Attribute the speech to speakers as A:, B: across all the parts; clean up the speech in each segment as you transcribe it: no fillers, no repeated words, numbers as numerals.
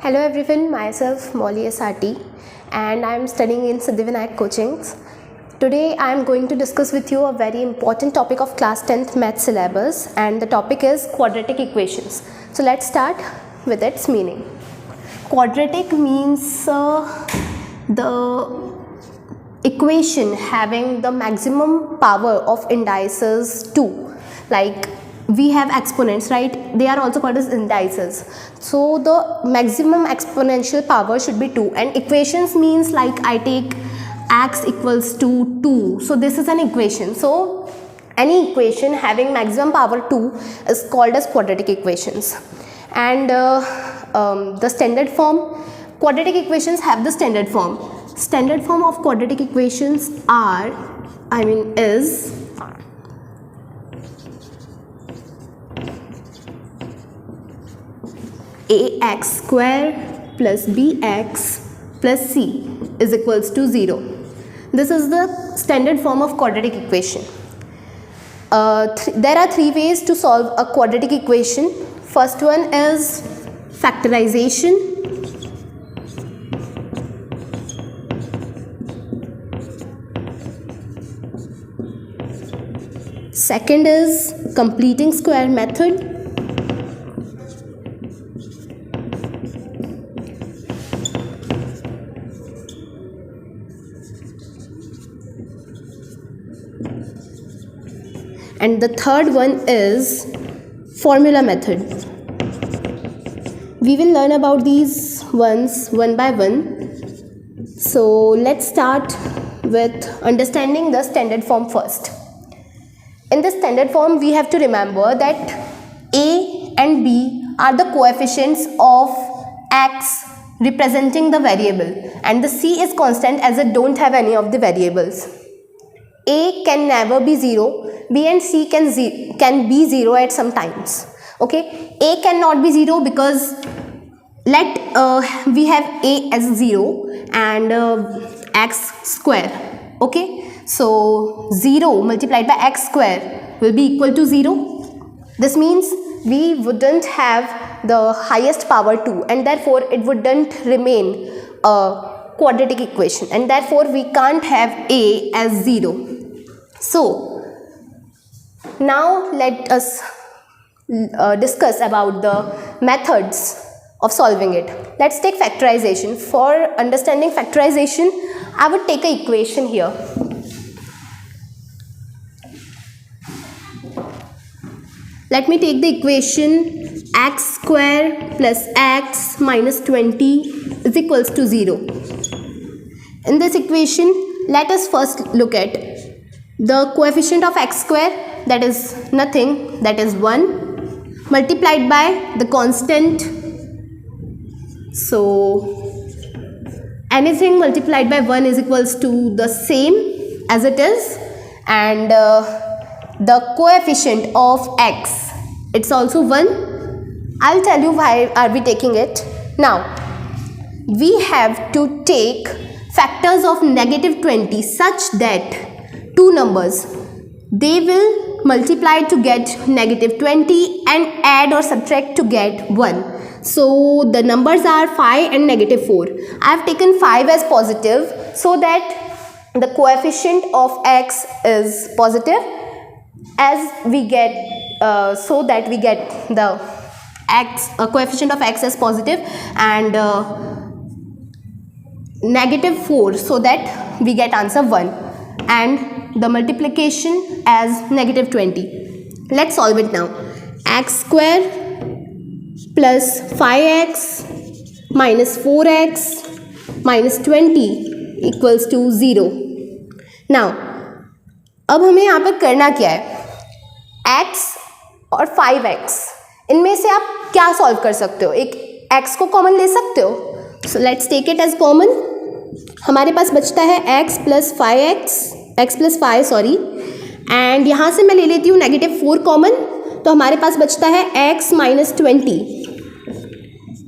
A: Hello everyone, myself Molly SRT and I am studying in Siddhivinayak Coachings. Today I am going to discuss with you a very important topic of class 10th math syllabus, and the topic is quadratic equations. So let's start with its meaning. Quadratic means the equation having the maximum power of indices 2. Like we have exponents, right? They are also called as indices. So the maximum exponential power should be 2, and equations means like I take x equals to 2. So this is an equation. So any equation having maximum power 2 is called as quadratic equations. And the standard form, quadratic equations have the standard form. Standard form of quadratic equations is ax square plus bx plus c is equals to 0. This is the standard form of quadratic equation. There are three ways to solve a quadratic equation. First one is factorization. Second is completing square method. And the third one is formula method. We will learn about these ones one by one. So let's start with understanding the standard form first. In the standard form, we have to remember that a and b are the coefficients of x representing the variable, and the c is constant as it don't have any of the variables. A can never be 0, B and C can be 0 at some times. Okay, A cannot be 0 because we have A as 0 and x square. Okay, so 0 multiplied by x square will be equal to 0. This means we wouldn't have the highest power 2, and therefore it wouldn't remain a quadratic equation, and therefore we can't have A as 0. So now let us discuss about the methods of solving it. Let's take factorization. For understanding factorization, I would take an equation here. Let me take the equation x square plus x minus 20 is equals to 0. In this equation, let us first look at the coefficient of x square, that is nothing, that is 1, multiplied by the constant. So anything multiplied by 1 is equals to the same as it is, and the coefficient of x, it's also 1. I'll tell you why are we taking it. Now we have to take factors of negative 20 such that two numbers, they will multiply to get negative 20 and add or subtract to get 1. So the numbers are 5 and negative 4. I have taken 5 as positive so that the coefficient of x is positive, as we get so that we get the coefficient of x as positive, and negative 4 so that we get answer 1, and the multiplication as negative 20. Let's solve it now. X square plus 5x minus 4x minus 20 equals to 0. Now अब हमें यहाँ पर करना क्या है? x और 5x, इनमें से आप क्या सॉल्व कर सकते हो? एक x को कॉमन ले सकते हो. So let's take it as common. हमारे पास बचता है x प्लस 5 एंड यहाँ से मैं ले लेती हूँ नेगेटिव 4 कॉमन, तो हमारे पास बचता है x माइनस 20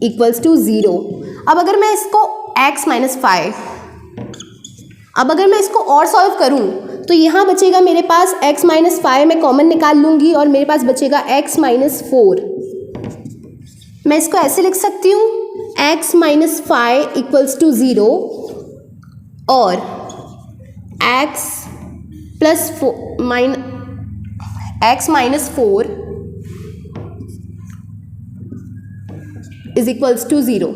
A: इक्वल्स टू 0. अब अगर मैं इसको x माइनस 5, अब अगर मैं इसको और सॉल्व करूँ तो यहाँ बचेगा मेरे पास x माइनस 5, मैं कॉमन निकाल लूँगी और मेरे पास बचेगा x माइनस 4. मैं इसको ऐसे लिख सकती हूँ x minus 5 equals to 0 or x plus 4 x minus 4 is equals to 0.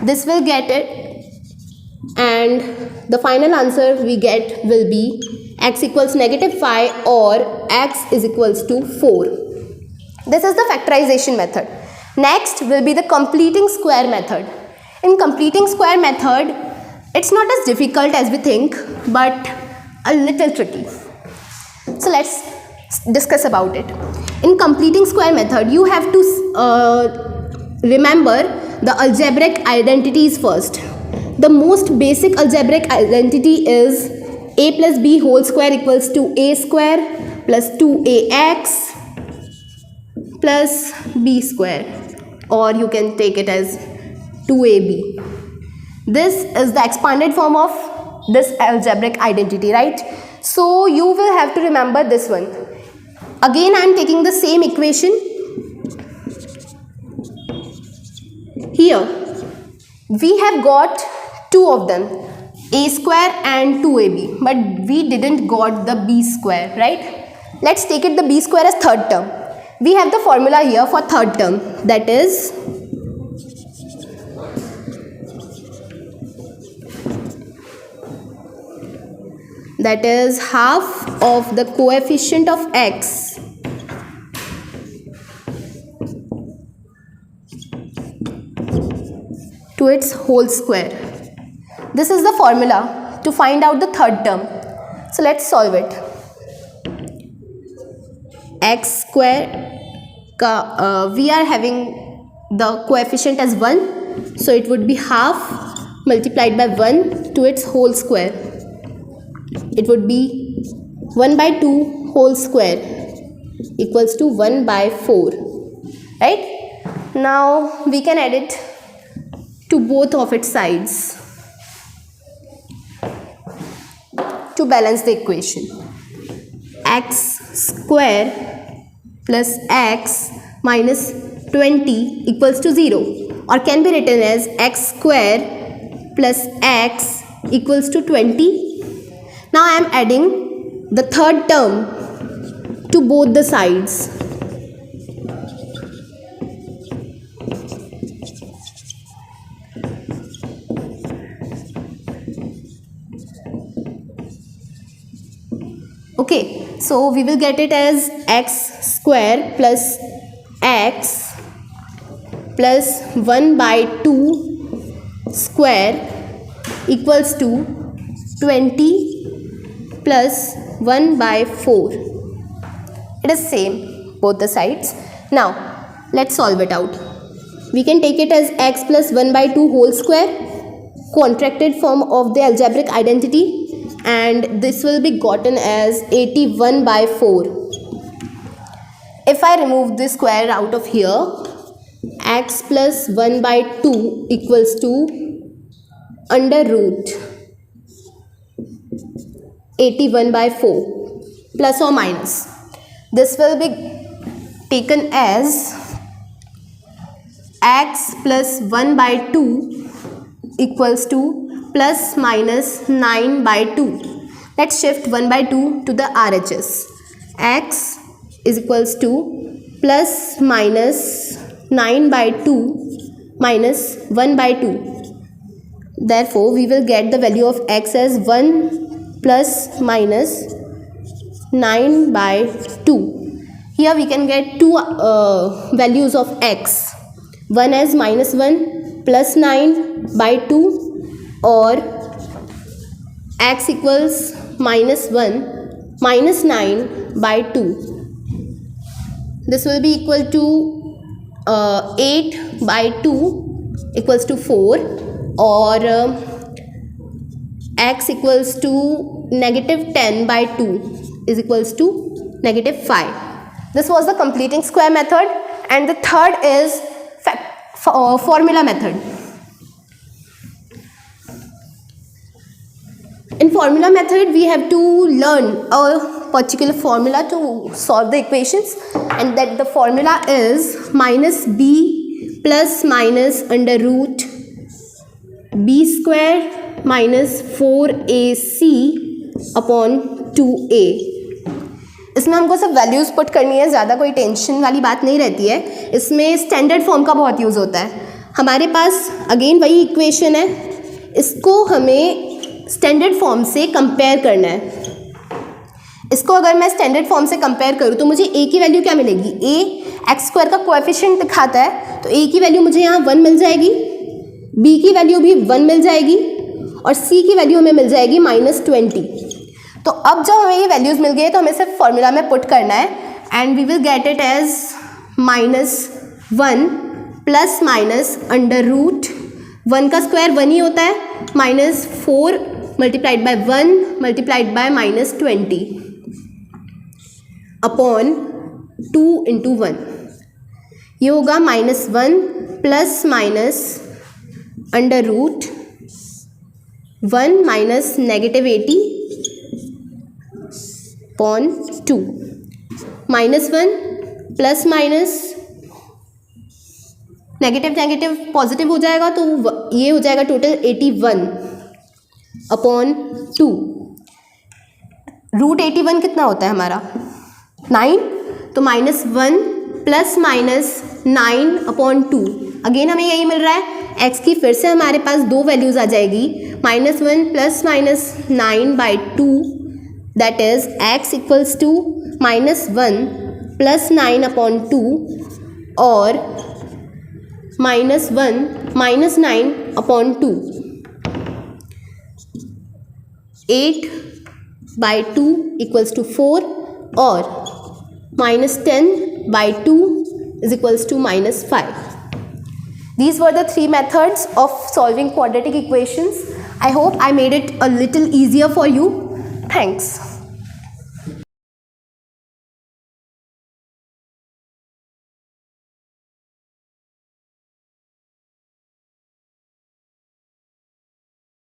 A: This will get it, and the final answer we get will be x equals -5 or x is equals to 4. This is the factorization method. Next will be the completing square method. In completing square method, it's not as difficult as we think, but a little tricky. So let's discuss about it. In completing square method, you have to remember the algebraic identities first. The most basic algebraic identity is a plus b whole square equals to a square plus 2ax plus b square, or you can take it as 2ab. This is the expanded form of this algebraic identity, right? So you will have to remember this one. Again, I am taking the same equation. Here we have got two of them, a square and 2ab, but we didn't got the b square, right? Let's take it the b square as third term. We have the formula here for third term, that is half of the coefficient of x to its whole square. This is the formula to find out the third term. So let's solve it. X square we are having the coefficient as 1, so it would be half multiplied by 1 to its whole square. It would be 1 by 2 whole square equals to 1 by 4, right? Now we can add it to both of its sides to balance the equation. X square plus x minus 20 equals to 0, or can be written as x square plus x equals to 20. Now I am adding the third term to both the sides. Okay, so we will get it as x square plus x plus 1 by 2 square equals to 20 plus 1 by 4. It is same both the sides. Now let's solve it out. We can take it as x plus 1 by 2 whole square, contracted form of the algebraic identity, and this will be gotten as 81 by 4. If I remove this square out of here, x plus 1 by 2 equals to under root 81 by 4 plus or minus. This will be taken as x plus 1 by 2 equals to plus minus 9 by 2. Let's shift 1 by 2 to the RHS. X is equals to plus minus 9 by 2 minus 1 by 2. Therefore, we will get the value of x as 1 plus minus 9 by 2. Here we can get two values of x. One as minus 1 plus 9 by 2, or x equals minus 1 minus 9 by 2. This will be equal to 8 by 2 equals to 4, or x equals to negative 10 by 2 is equals to negative 5. This was the completing square method, and the third is formula method. In formula method, we have to learn a particular formula to solve the equations, and that the formula is minus b plus minus under root B square minus 4ac upon 2a। इसमें हमको सब values put करनी है, ज़्यादा कोई tension वाली बात नहीं रहती है। इसमें स्टैंडर्ड फॉर्म का बहुत यूज़ होता है। हमारे पास अगेन वही इक्वेशन है, इसको हमें स्टैंडर्ड फॉर्म से कंपेयर करना है। इसको अगर मैं स्टैंडर्ड फॉर्म से कंपेयर करूँ तो मुझे a की वैल्यू क्या मिलेगी, a एक्स स्क्वायर का कोएफिशिएंट दिखाता है, तो a की वैल्यू मुझे यहाँ 1 मिल जाएगी, b की वैल्यू भी 1 मिल जाएगी और c की वैल्यू हमें मिल जाएगी -20। तो अब जब हमें ये वैल्यूज़ मिल गई तो हमें सिर्फ फॉर्मूला में पुट करना है and we will get it as -1 plus minus under root 1 का स्क्वायर 1 ही होता है, -4 multiplied by 1 multiplied by -20 upon 2 into 1। ये होगा -1 plus minus under root 1 minus -80 upon 2। -1 plus minus negative negative positive हो जाएगा तो ये हो जाएगा टोटल 81 अपॉन 2। रूट 81 कितना होता है हमारा 9, तो -1 प्लस माइनस 9 अपॉन 2। अगेन हमें यही मिल रहा है, x की फिर से हमारे पास दो वैल्यूज़ आ जाएगी, -1 plus minus 9/2 that is x equals to -1 plus 9 upon 2 और -1 माइनस 9 अपॉन 2। 8/2 इक्वल्स टू 4 और -10/2 is equals to -5. These were the three methods of solving quadratic equations. I hope I made it a little easier for you. Thanks.